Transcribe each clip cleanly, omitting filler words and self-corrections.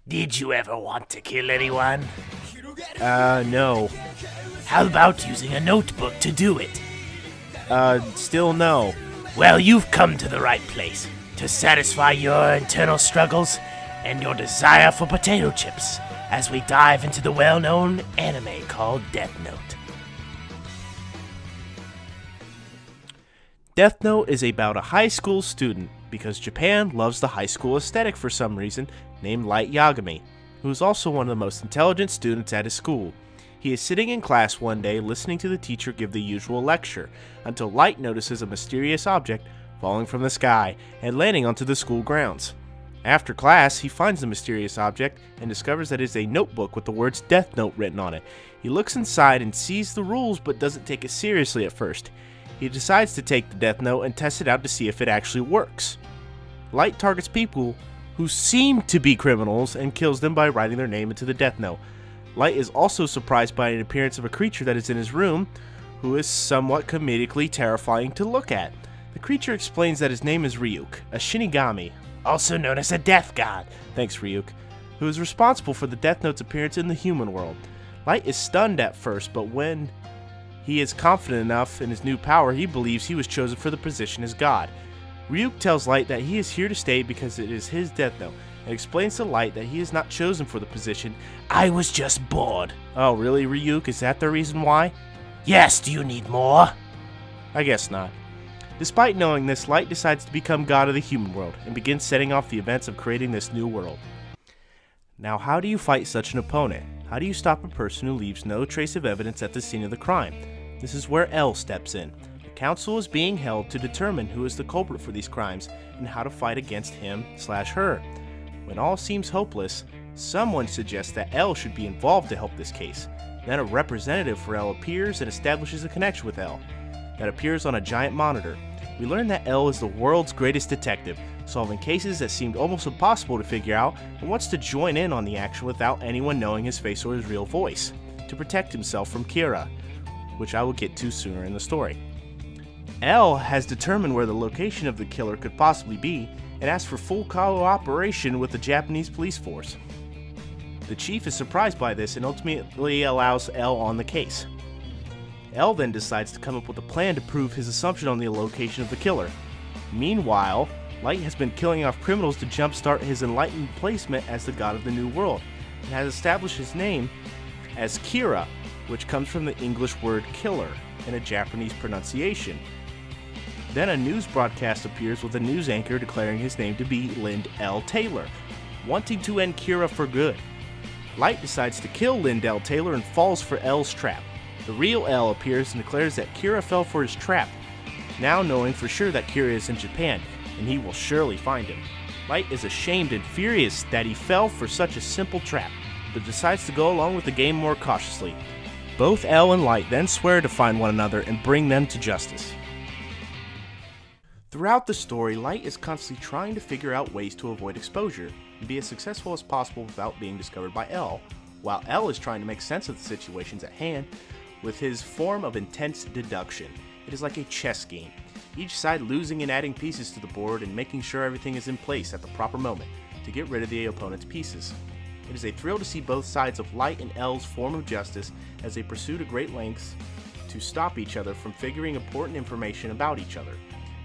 Did you ever want to kill anyone? No. How about using a notebook to do it? Still no. Well, you've come to the right place to satisfy your internal struggles and your desire for potato chips as we dive into the well-known anime called Death Note. Death Note is about a high school student, because Japan loves the high school aesthetic for some reason, named Light Yagami, who is also one of the most intelligent students at his school. He is sitting in class one day listening to the teacher give the usual lecture, until Light notices a mysterious object falling from the sky and landing onto the school grounds. After class, he finds the mysterious object and discovers that it is a notebook with the words Death Note written on it. He looks inside and sees the rules but doesn't take it seriously at first. He decides to take the Death Note and test it out to see if it actually works. Light targets people who seem to be criminals and kills them by writing their name into the Death Note. Light is also surprised by an appearance of a creature that is in his room, who is somewhat comedically terrifying to look at. The creature explains that his name is Ryuk, a Shinigami, also known as a Death God, thanks Ryuk, who is responsible for the Death Note's appearance in the human world. Light is stunned at first, but when he is confident enough in his new power, he believes he was chosen for the position as God. Ryuk tells Light that he is here to stay because it is his Death Note, and explains to Light that he is not chosen for the position. I was just bored. Oh, really, Ryuk? Is that the reason why? Yes, do you need more? I guess not. Despite knowing this, Light decides to become God of the human world, and begins setting off the events of creating this new world. Now, how do you fight such an opponent? How do you stop a person who leaves no trace of evidence at the scene of the crime? This is where L steps in. A council is being held to determine who is the culprit for these crimes, and how to fight against him/her. When all seems hopeless, someone suggests that L should be involved to help this case. Then a representative for L appears and establishes a connection with L that appears on a giant monitor. We learn that L is the world's greatest detective, solving cases that seemed almost impossible to figure out, and wants to join in on the action without anyone knowing his face or his real voice, to protect himself from Kira, which I will get to sooner in the story. L has determined where the location of the killer could possibly be, and asks for full cooperation with the Japanese police force. The chief is surprised by this and ultimately allows L on the case. L then decides to come up with a plan to prove his assumption on the location of the killer. Meanwhile, Light has been killing off criminals to jumpstart his enlightened placement as the god of the new world, and has established his name as Kira, which comes from the English word killer in a Japanese pronunciation. Then a news broadcast appears with a news anchor declaring his name to be Lind L. Taylor, wanting to end Kira for good. Light decides to kill Lind L. Taylor and falls for L's trap. The real L appears and declares that Kira fell for his trap, now knowing for sure that Kira is in Japan, and he will surely find him. Light is ashamed and furious that he fell for such a simple trap, but decides to go along with the game more cautiously. Both L and Light then swear to find one another and bring them to justice. Throughout the story, Light is constantly trying to figure out ways to avoid exposure and be as successful as possible without being discovered by L, while L is trying to make sense of the situations at hand with his form of intense deduction. It is like a chess game, each side losing and adding pieces to the board and making sure everything is in place at the proper moment to get rid of the opponent's pieces. It is a thrill to see both sides of Light and L's form of justice as they pursue to great lengths to stop each other from figuring important information about each other.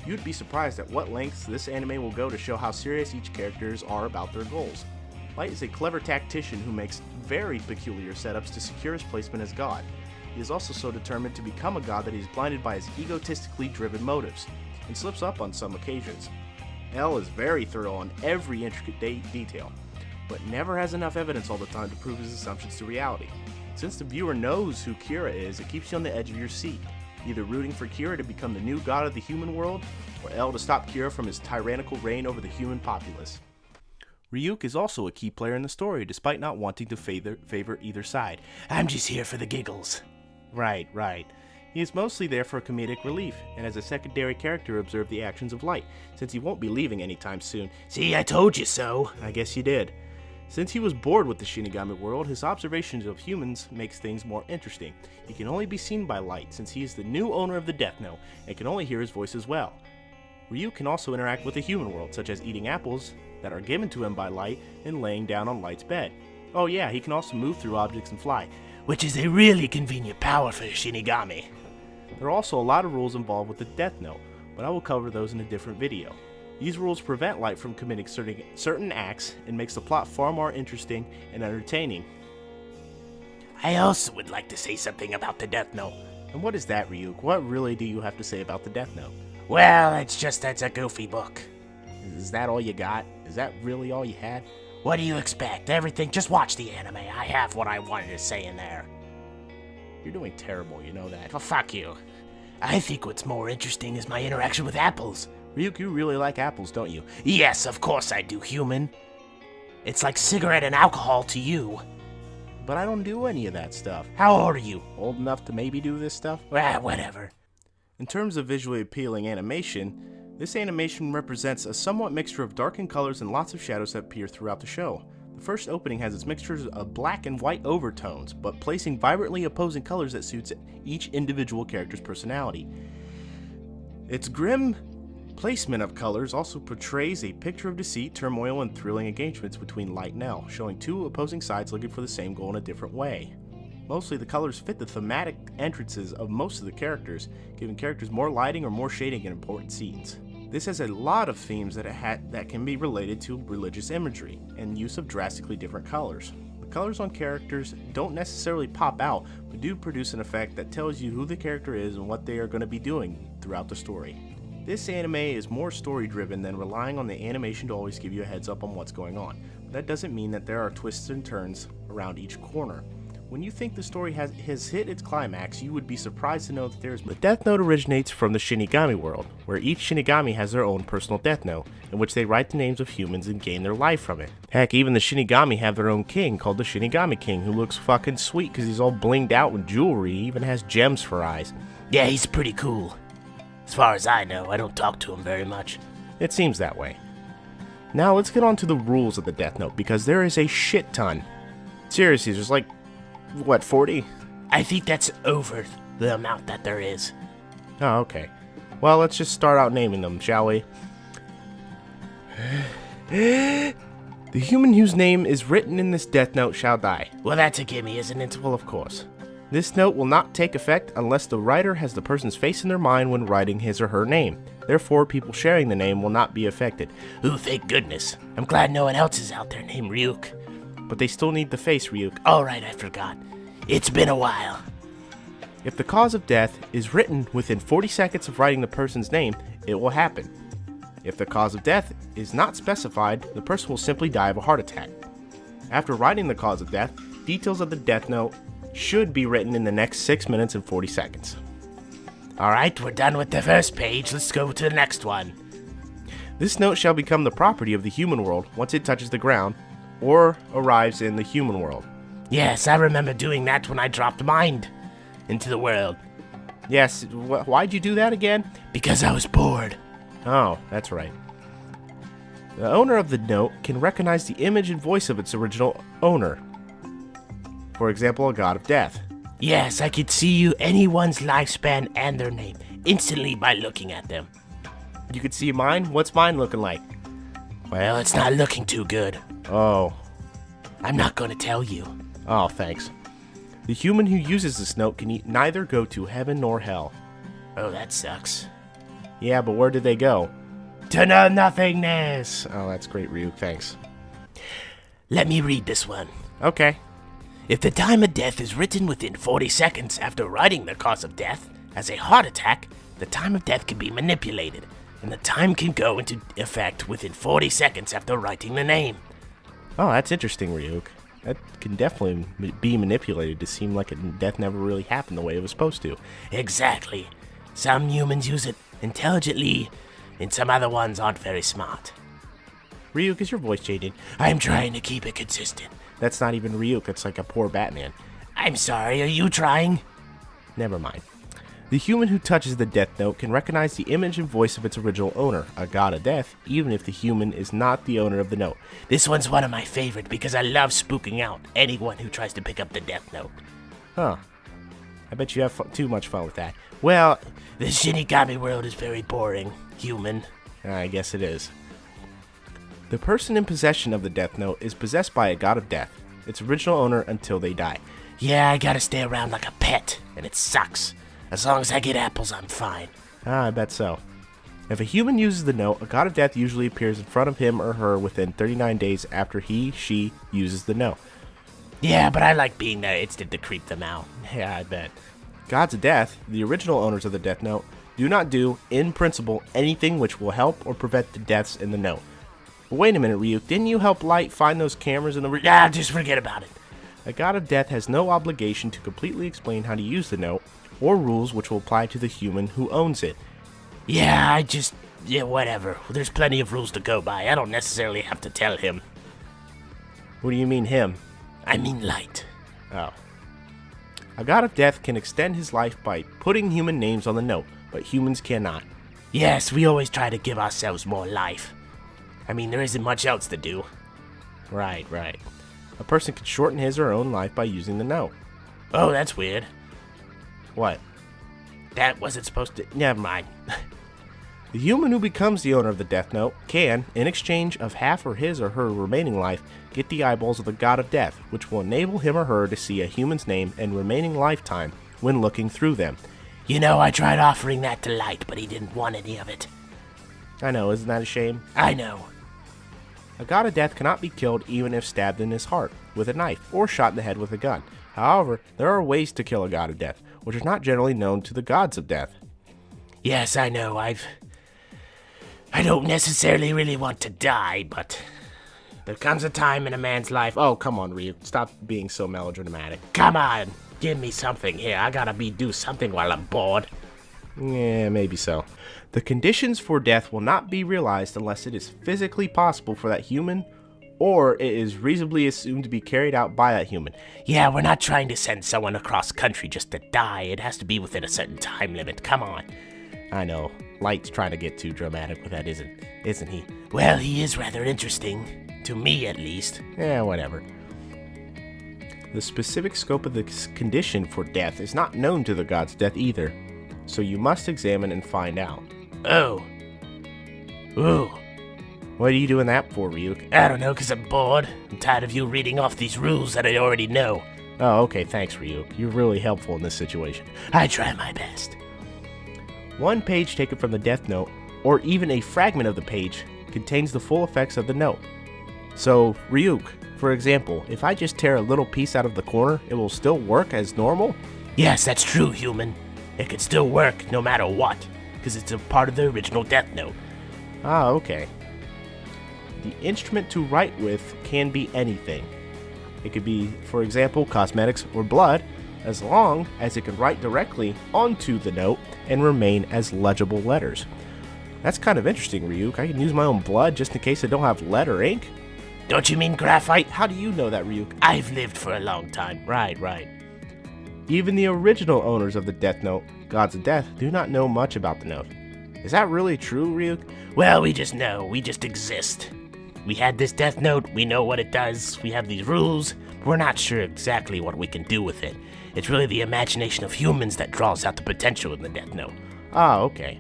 You'd be surprised at what lengths this anime will go to show how serious each characters are about their goals. Light is a clever tactician who makes very peculiar setups to secure his placement as God. He is also so determined to become a god that he is blinded by his egotistically driven motives, and slips up on some occasions. L is very thorough on every intricate detail, but never has enough evidence all the time to prove his assumptions to reality. Since the viewer knows who Kira is, it keeps you on the edge of your seat, either rooting for Kira to become the new god of the human world, or L to stop Kira from his tyrannical reign over the human populace. Ryuk is also a key player in the story, despite not wanting to favor either side. I'm just here for the giggles. Right. He is mostly there for comedic relief, and as a secondary character observe the actions of Light, since he won't be leaving anytime soon. See, I told you so. I guess you did. Since he was bored with the Shinigami world, his observations of humans makes things more interesting. He can only be seen by Light, since he is the new owner of the Death Note, and can only hear his voice as well. Ryuk can also interact with the human world, such as eating apples that are given to him by Light and laying down on Light's bed. Oh yeah, he can also move through objects and fly, which is a really convenient power for a Shinigami. There are also a lot of rules involved with the Death Note, but I will cover those in a different video. These rules prevent Light from committing certain acts and makes the plot far more interesting and entertaining. I also would like to say something about the Death Note. And what is that, Ryuk? What really do you have to say about the Death Note? Well, it's a goofy book. Is that all you got? Is that really all you had? What do you expect? Everything? Just watch the anime. I have what I wanted to say in there. You're doing terrible, you know that. Well, fuck you. I think what's more interesting is my interaction with apples. Ryuk, you really like apples, don't you? Yes, of course I do, human. It's like cigarette and alcohol to you. But I don't do any of that stuff. How old are you? Old enough to maybe do this stuff? Ah, whatever. In terms of visually appealing animation, this animation represents a somewhat mixture of darkened colors and lots of shadows that appear throughout the show. The first opening has its mixtures of black and white overtones, but placing vibrantly opposing colors that suits each individual character's personality. Its grim placement of colors also portrays a picture of deceit, turmoil, and thrilling engagements between Light and L, showing two opposing sides looking for the same goal in a different way. Mostly the colors fit the thematic entrances of most of the characters, giving characters more lighting or more shading in important scenes. This has a lot of themes that can be related to religious imagery and use of drastically different colors. The colors on characters don't necessarily pop out, but do produce an effect that tells you who the character is and what they are going to be doing throughout the story. This anime is more story driven than relying on the animation to always give you a heads up on what's going on. But that doesn't mean that there are twists and turns around each corner. When you think the story has hit its climax, you would be surprised to know that there's... The Death Note originates from the Shinigami world, where each Shinigami has their own personal Death Note, in which they write the names of humans and gain their life from it. Heck, even the Shinigami have their own king, called the Shinigami King, who looks fucking sweet because he's all blinged out with jewelry, he even has gems for eyes. Yeah, he's pretty cool. As far as I know, I don't talk to him very much. It seems that way. Now let's get on to the rules of the Death Note, because there is a shit ton. Seriously, there's like, what, 40? I think that's over the amount that there is. Oh, okay. Well, let's just start out naming them, shall we? The human whose name is written in this Death Note shall die. Well, that's a gimme, isn't it? Well, of course. This note will not take effect unless the writer has the person's face in their mind when writing his or her name. Therefore, people sharing the name will not be affected. Ooh, thank goodness. I'm glad no one else is out there named Ryuk. But they still need the face, Ryuk. Alright, I forgot. It's been a while. If the cause of death is written within 40 seconds of writing the person's name, it will happen. If the cause of death is not specified, the person will simply die of a heart attack. After writing the cause of death, details of the Death Note should be written in the next 6 minutes and 40 seconds. Alright, we're done with the first page. Let's go to the next one. This note shall become the property of the human world once it touches the ground or arrives in the human world. Yes, I remember doing that when I dropped mine into the world. Yes, why'd you do that again? Because I was bored. Oh, that's right. The owner of the note can recognize the image and voice of its original owner. For example, a god of death. Yes, I could see anyone's lifespan and their name instantly by looking at them. You could see mine? What's mine looking like? Well, it's not looking too good. Oh. I'm not going to tell you. Oh, thanks. The human who uses this note can neither go to heaven nor hell. Oh, that sucks. Yeah, but where did they go? To no nothingness. Oh, that's great, Ryuk. Thanks. Let me read this one. Okay. If the time of death is written within 40 seconds after writing the cause of death, as a heart attack, the time of death can be manipulated, and the time can go into effect within 40 seconds after writing the name. Oh, that's interesting, Ryuk. That can definitely be manipulated to seem like death never really happened the way it was supposed to. Exactly. Some humans use it intelligently, and some other ones aren't very smart. Ryuk, is your voice changing? I'm trying to keep it consistent. That's not even Ryuk, it's like a poor Batman. I'm sorry, are you trying? Never mind. The human who touches the Death Note can recognize the image and voice of its original owner, a god of death, even if the human is not the owner of the note. This one's one of my favorite because I love spooking out anyone who tries to pick up the Death Note. Huh. I bet you have too much fun with that. Well, the Shinigami world is very boring, human. I guess it is. The person in possession of the Death Note is possessed by a god of death, its original owner until they die. Yeah, I gotta stay around like a pet, and it sucks. As long as I get apples, I'm fine. I bet so. If a human uses the note, a god of death usually appears in front of him or her within 39 days after she uses the note. Yeah, but I like being there instant to creep them out. Yeah, I bet. Gods of death, the original owners of the Death Note, do not do, in principle, anything which will help or prevent the deaths in the note. But wait a minute, Ryuk, didn't you help Light find those cameras in the just forget about it. A god of death has no obligation to completely explain how to use the note, or rules which will apply to the human who owns it. Yeah, whatever. There's plenty of rules to go by. I don't necessarily have to tell him. What do you mean, him? I mean Light. Oh. A god of death can extend his life by putting human names on the note, but humans cannot. Yes, we always try to give ourselves more life. I mean, there isn't much else to do. Right. A person can shorten his or her own life by using the note. Oh, that's weird. What? That wasn't supposed to... Never mind. The human who becomes the owner of the Death Note can, in exchange of half or his or her remaining life, get the eyeballs of the God of Death, which will enable him or her to see a human's name and remaining lifetime when looking through them. You know, I tried offering that to Light, but he didn't want any of it. I know, isn't that a shame? I know. A God of Death cannot be killed even if stabbed in his heart with a knife or shot in the head with a gun. However, there are ways to kill a God of Death, which are not generally known to the gods of death. Yes, I know, I don't necessarily really want to die, but there comes a time in a man's life... Oh, come on, Ryuk. Stop being so melodramatic. Come on, give me something here. I gotta do something while I'm bored. Yeah, maybe so. The conditions for death will not be realized unless it is physically possible for that human, or it is reasonably assumed to be carried out by that human. Yeah, we're not trying to send someone across country just to die. It has to be within a certain time limit. Come on. I know. Light's trying to get too dramatic with that, isn't he? Well, he is rather interesting. To me, at least. Yeah, whatever. The specific scope of the condition for death is not known to the god's death either, so you must examine and find out. Oh. Ooh. What are you doing that for, Ryuk? I don't know, 'cause I'm bored. I'm tired of you reading off these rules that I already know. Oh, okay, thanks, Ryuk. You're really helpful in this situation. I try my best. One page taken from the Death Note, or even a fragment of the page, contains the full effects of the note. So, Ryuk, for example, if I just tear a little piece out of the corner, it will still work as normal? Yes, that's true, human. It can still work no matter what, because it's a part of the original Death Note. Ah, okay. The instrument to write with can be anything. It could be, for example, cosmetics or blood, as long as it can write directly onto the note and remain as legible letters. That's kind of interesting, Ryuk. I can use my own blood just in case I don't have lead or ink. Don't you mean graphite? How do you know that, Ryuk? I've lived for a long time. Right. Even the original owners of the Death Note, Gods of Death, do not know much about the note. Is that really true, Ryuk? Well, we just know. We just exist. We had this Death Note. We know what it does. We have these rules. We're not sure exactly what we can do with it. It's really the imagination of humans that draws out the potential in the Death Note. Ah, okay.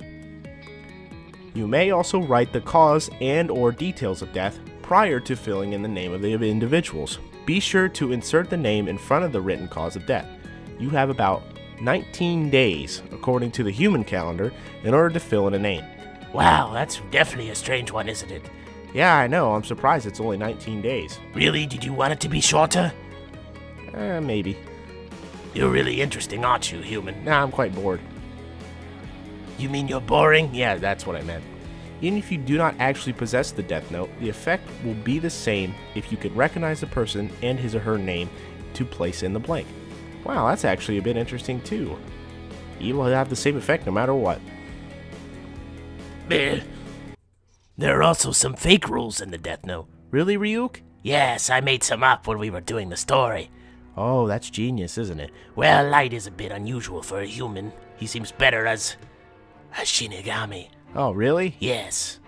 You may also write the cause and or details of death prior to filling in the name of the individuals. Be sure to insert the name in front of the written cause of death. You have about 19 days, according to the human calendar, in order to fill in a name. Wow, that's definitely a strange one, isn't it? Yeah, I know. I'm surprised it's only 19 days. Really? Did you want it to be shorter? Maybe. You're really interesting, aren't you, human? Nah, I'm quite bored. You mean you're boring? Yeah, that's what I meant. Even if you do not actually possess the Death Note, the effect will be the same if you could recognize the person and his or her name to place in the blank. Wow, that's actually a bit interesting too. You will have the same effect no matter what. There are also some fake rules in the Death Note. Really, Ryuk? Yes, I made some up when we were doing the story. Oh, that's genius, isn't it? Well, Light is a bit unusual for a human. He seems better as a Shinigami. Oh, really? Yes.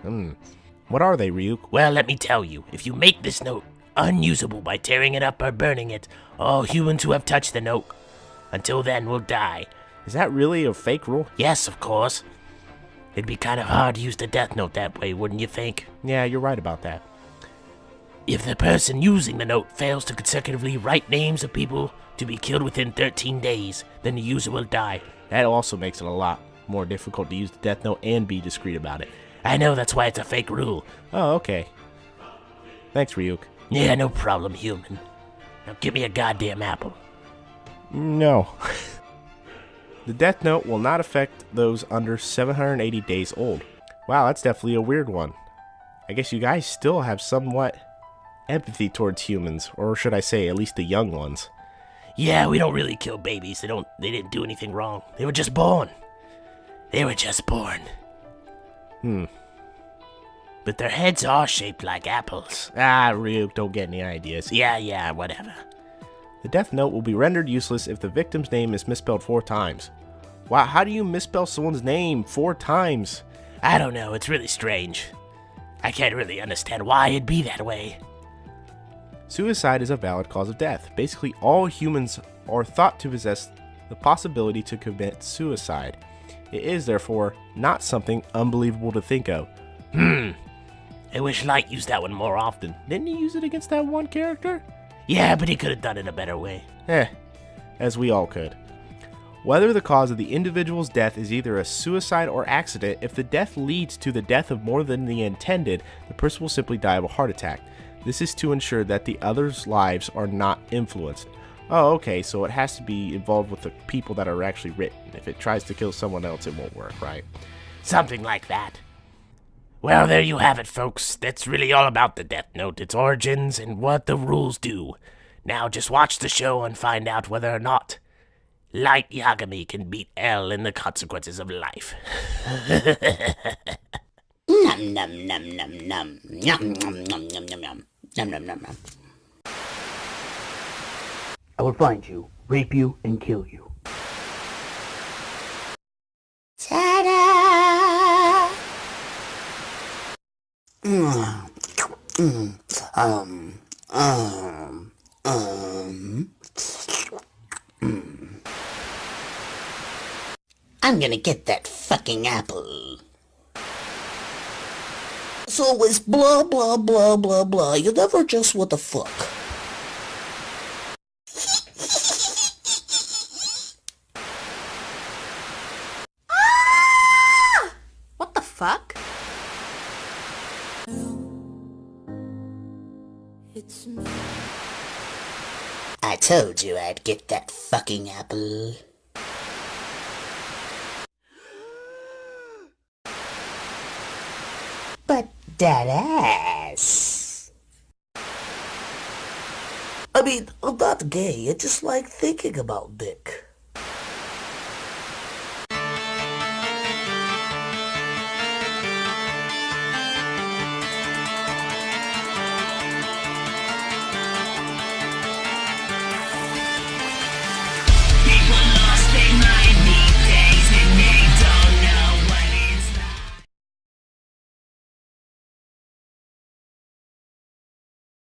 What are they, Ryuk? Well, let me tell you. If you make this note unusable by tearing it up or burning it, all humans who have touched the note until then will die. Is that really a fake rule? Yes, of course. It'd be kind of hard to use the Death Note that way, wouldn't you think? Yeah, you're right about that. If the person using the note fails to consecutively write names of people to be killed within 13 days, then the user will die. That also makes it a lot more difficult to use the Death Note and be discreet about it. I know, that's why it's a fake rule. Oh, okay. Thanks, Ryuk. Yeah, no problem, human. Now give me a goddamn apple. No. The Death Note will not affect those under 780 days old. Wow, that's definitely a weird one. I guess you guys still have somewhat empathy towards humans, or should I say, at least the young ones. Yeah, we don't really kill babies. They didn't do anything wrong. They were just born. But their heads are shaped like apples. Ah, Ryuk, don't get any ideas. Yeah, whatever. The Death Note will be rendered useless if the victim's name is misspelled 4 times. Wow, how do you misspell someone's name 4 times? I don't know, it's really strange. I can't really understand why it'd be that way. Suicide is a valid cause of death. Basically, all humans are thought to possess the possibility to commit suicide. It is, therefore, not something unbelievable to think of. I wish Light used that one more often. Didn't he use it against that one character? Yeah, but he could have done it a better way. As we all could. Whether the cause of the individual's death is either a suicide or accident, if the death leads to the death of more than the intended, the person will simply die of a heart attack. This is to ensure that the others' lives are not influenced. Oh, okay, so it has to be involved with the people that are actually written. If it tries to kill someone else, it won't work, right? Something like that. Well, there you have it, folks. That's really all about the Death Note, its origins, and what the rules do. Now just watch the show and find out whether or not Light Yagami can beat L in the consequences of life. Num num num num num. Yum num num num num num. Num num num num. I will find you, rape you, and kill you. Ta-da! I'm gonna get that fucking apple. So it's blah blah blah blah blah. You never just what the fuck. What the fuck? I told you I'd get that fucking apple. But that ass. I mean, I'm not gay, I just like thinking about dick.